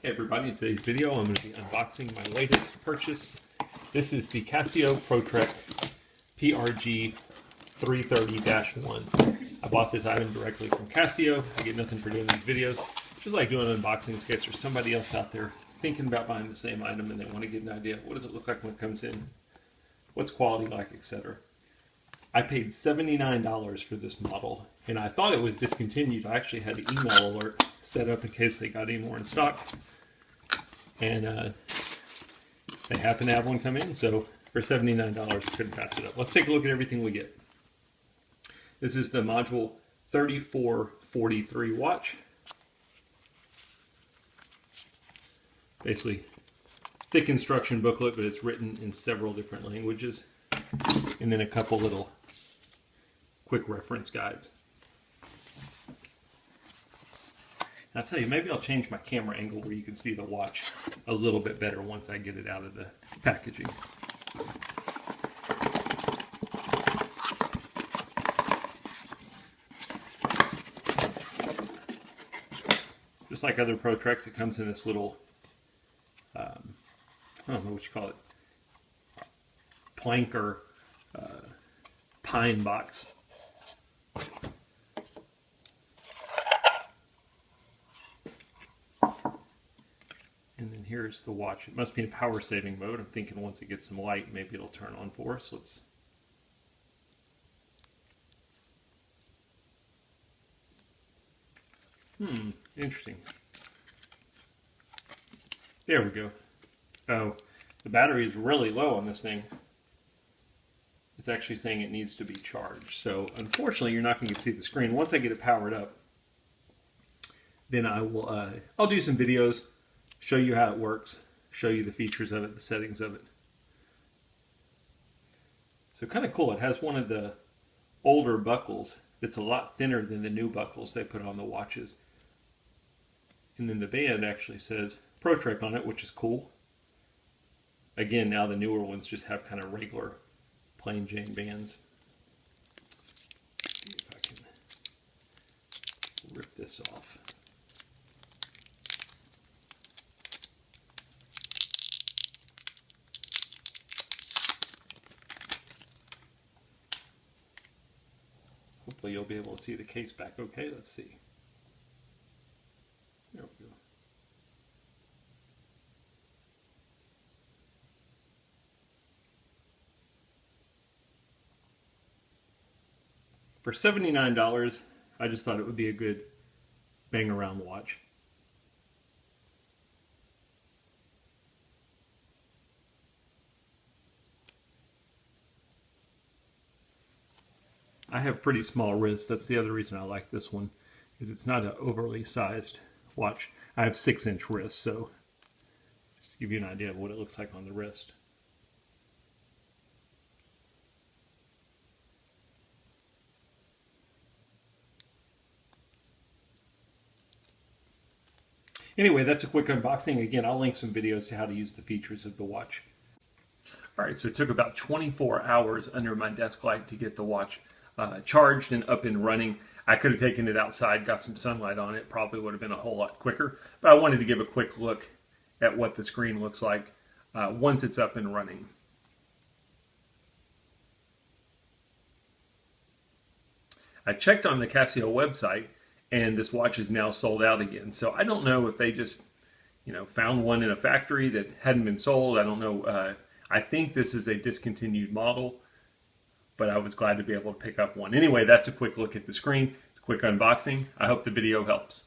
Hey everybody, in today's video I'm going to be unboxing my latest purchase. This is the Casio ProTrek PRG-330-1. I bought this item directly from Casio. I get nothing for doing these videos. Just like doing unboxings in case there's somebody else out there thinking about buying the same item and they want to get an idea of what does it look like when it comes in, what's quality like, etc. I paid $79 for this model, and I thought it was discontinued. I actually had an email alert set up in case they got any more in stock, and they happened to have one come in, so for $79 I couldn't pass it up. Let's take a look at everything we get. This is the module 3443 watch. Basically, thick instruction booklet, but it's written in several different languages, and then a couple little quick reference guides. I'll tell you, maybe I'll change my camera angle where you can see the watch a little bit better once I get it out of the packaging. Just like other ProTreks, it comes in this little, I don't know what you call it, plank or pine box. And then here's the watch. It must be in power saving mode. I'm thinking once it gets some light, maybe it'll turn on for us. Let's. Interesting. There we go. Oh, the battery is really low on this thing. It's actually saying it needs to be charged. So unfortunately, you're not going to see the screen. Once I get it powered up, then I will. I'll do some videos, show you how it works, show you the features of it, the settings of it. So kind of cool. It has one of the older buckles that's a lot thinner than the new buckles they put on the watches. And then the band actually says ProTrek on it, which is cool. Again, now the newer ones just have kind of regular plain Jane bands. Let's see if I can rip this off. Hopefully you'll be able to see the case back okay. Let's see. There we go. For $79, I just thought it would be a good bang around watch. I have pretty small wrists. That's the other reason I like this one, is it's not an overly sized watch. I have 6-inch wrists, so just to give you an idea of what it looks like on the wrist. Anyway, that's a quick unboxing. Again, I'll link some videos to how to use the features of the watch. All right, so it took about 24 hours under my desk light to get the watch charged and up and running. I could have taken it outside, got some sunlight on it, probably would have been a whole lot quicker, but I wanted to give a quick look at what the screen looks like once it's up and running. I checked on the Casio website, and this watch is now sold out again. So I don't know if they just, found one in a factory that hadn't been sold. I don't know. I think this is a discontinued model, but I was glad to be able to pick up one. Anyway, that's a quick look at the screen. It's a quick unboxing. I hope the video helps.